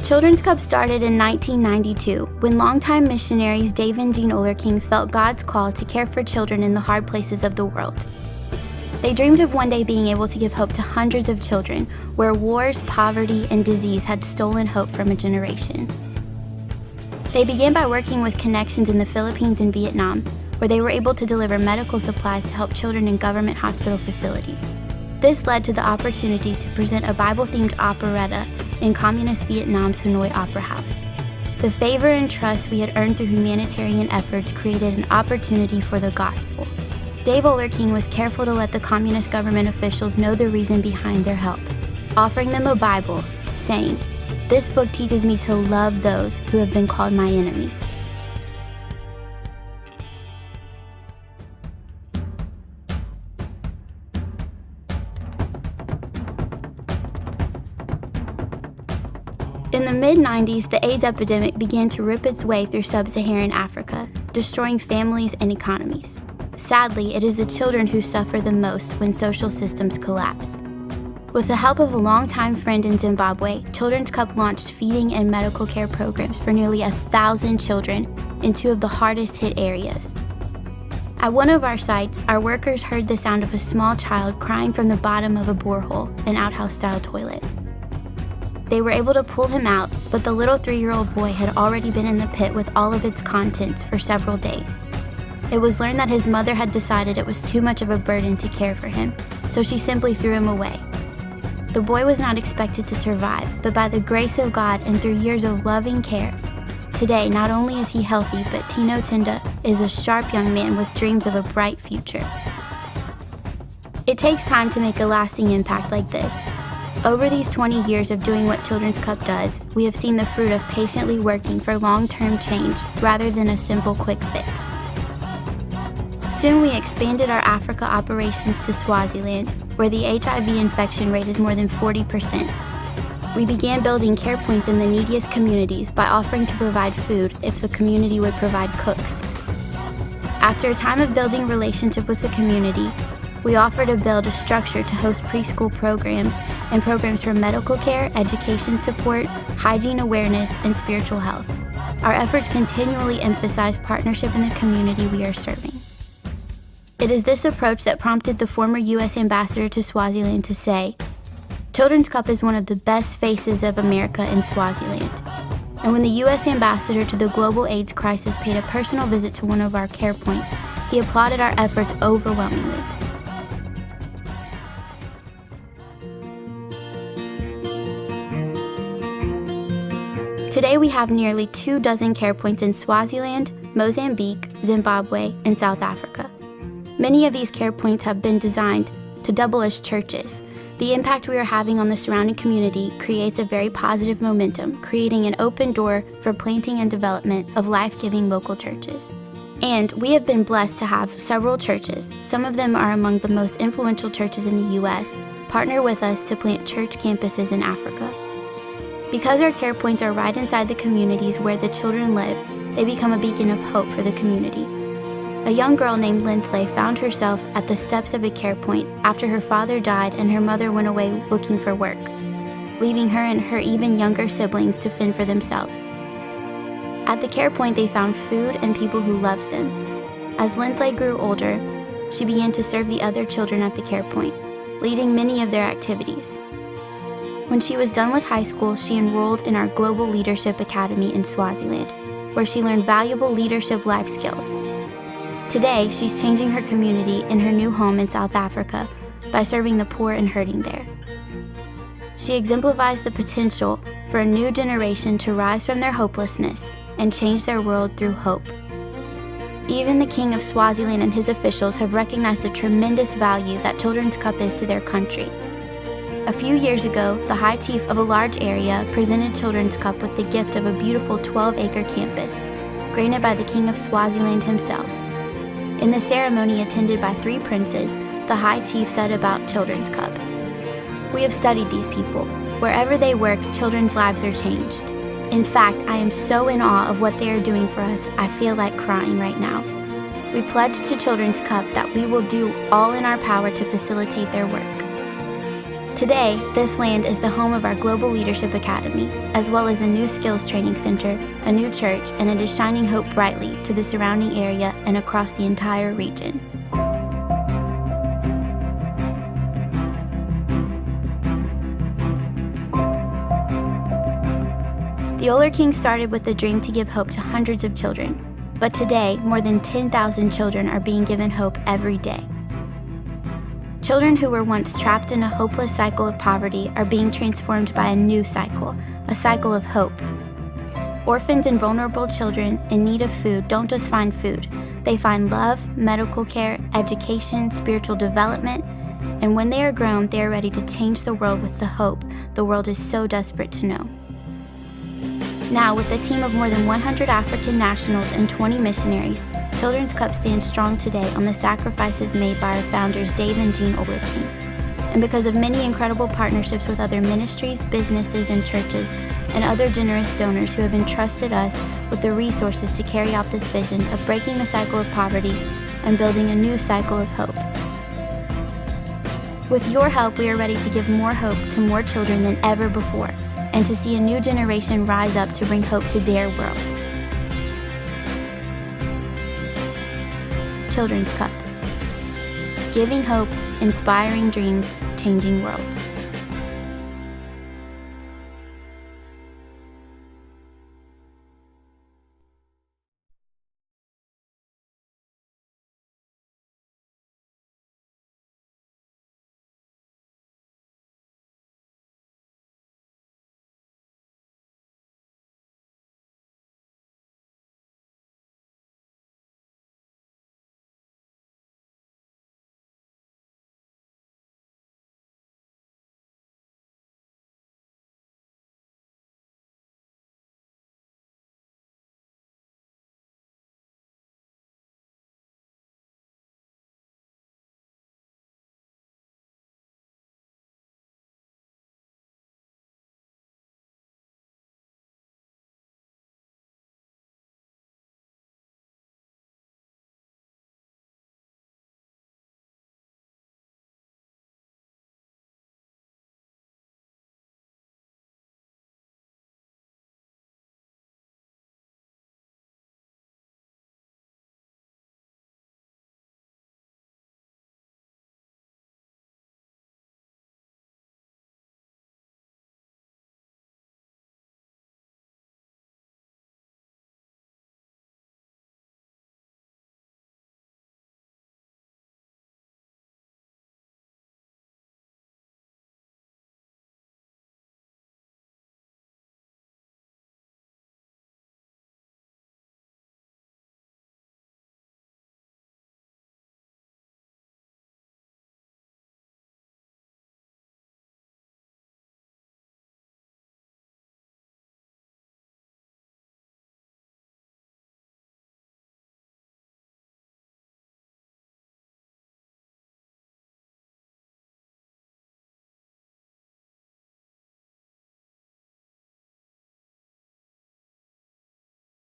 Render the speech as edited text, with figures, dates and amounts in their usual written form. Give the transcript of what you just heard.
Children's Cup started in 1992 when longtime missionaries Dave and Jean Olerking felt God's call to care for children in the hard places of the world. They dreamed of one day being able to give hope to hundreds of children where wars, poverty, and disease had stolen hope from a generation. They began by working with connections in the Philippines and Vietnam, where they were able to deliver medical supplies to help children in government hospital facilities. This led to the opportunity to present a Bible-themed operetta in communist Vietnam's Hanoi Opera House. The favor and trust we had earned through humanitarian efforts created an opportunity for the gospel. Dave Olerking was careful to let the communist government officials know the reason behind their help, offering them a Bible, saying, "This book teaches me to love those who have been called my enemy." In the mid-90s, the AIDS epidemic began to rip its way through sub-Saharan Africa, destroying families and economies. Sadly, it is the children who suffer the most when social systems collapse. With the help of a longtime friend in Zimbabwe, Children's Cup launched feeding and medical care programs for nearly 1,000 children in two of the hardest hit areas. At one of our sites, our workers heard the sound of a small child crying from the bottom of a borehole, an outhouse-style toilet. They were able to pull him out, but the little 3-year-old boy had already been in the pit with all of its contents for several days. It was learned that his mother had decided it was too much of a burden to care for him, so she simply threw him away. The boy was not expected to survive, but by the grace of God and through years of loving care, today not only is he healthy, but Tino Tinda is a sharp young man with dreams of a bright future. It takes time to make a lasting impact like this. Over these 20 years of doing what Children's Cup does, we have seen the fruit of patiently working for long-term change rather than a simple quick fix. Soon we expanded our Africa operations to Swaziland, where the HIV infection rate is more than 40%. We began building care points in the neediest communities by offering to provide food if the community would provide cooks. After a time of building a relationship with the community, we offer to build a structure to host preschool programs and programs for medical care, education support, hygiene awareness, and spiritual health. Our efforts continually emphasize partnership in the community we are serving. It is this approach that prompted the former U.S. ambassador to Swaziland to say, "Children's Cup is one of the best faces of America in Swaziland." And when the U.S. ambassador to the global AIDS crisis paid a personal visit to one of our care points, he applauded our efforts overwhelmingly. Today we have nearly 24 care points in Swaziland, Mozambique, Zimbabwe, and South Africa. Many of these care points have been designed to double as churches. The impact we are having on the surrounding community creates a very positive momentum, creating an open door for planting and development of life-giving local churches. And we have been blessed to have several churches, some of them are among the most influential churches in the U.S., partner with us to plant church campuses in Africa. Because our care points are right inside the communities where the children live, they become a beacon of hope for the community. A young girl named Lindley found herself at the steps of a care point after her father died and her mother went away looking for work, leaving her and her even younger siblings to fend for themselves. At the care point, they found food and people who loved them. As Lindley grew older, she began to serve the other children at the care point, leading many of their activities. When she was done with high school, she enrolled in our Global Leadership Academy in Swaziland, where she learned valuable leadership life skills. Today, she's changing her community in her new home in South Africa by serving the poor and hurting there. She exemplifies the potential for a new generation to rise from their hopelessness and change their world through hope. Even the King of Swaziland and his officials have recognized the tremendous value that Children's Cup is to their country. A few years ago, the High Chief of a large area presented Children's Cup with the gift of a beautiful 12-acre campus, granted by the King of Swaziland himself. In the ceremony attended by 3 princes, the High Chief said about Children's Cup, "We have studied these people. Wherever they work, children's lives are changed. In fact, I am so in awe of what they are doing for us, I feel like crying right now. We pledge to Children's Cup that we will do all in our power to facilitate their work." Today, this land is the home of our Global Leadership Academy, as well as a new skills training center, a new church, and it is shining hope brightly to the surrounding area and across the entire region. The Oler King started with the dream to give hope to hundreds of children, but today, more than 10,000 children are being given hope every day. Children who were once trapped in a hopeless cycle of poverty are being transformed by a new cycle, a cycle of hope. Orphans and vulnerable children in need of food don't just find food. They find love, medical care, education, spiritual development, and when they are grown, they are ready to change the world with the hope the world is so desperate to know. Now, with a team of more than 100 African nationals and 20 missionaries, Children's Cup stands strong today on the sacrifices made by our founders Dave and Jean Oler King. And because of many incredible partnerships with other ministries, businesses, and churches, and other generous donors who have entrusted us with the resources to carry out this vision of breaking the cycle of poverty and building a new cycle of hope. With your help, we are ready to give more hope to more children than ever before, and to see a new generation rise up to bring hope to their world. Children's Cup. Giving hope, inspiring dreams, changing worlds.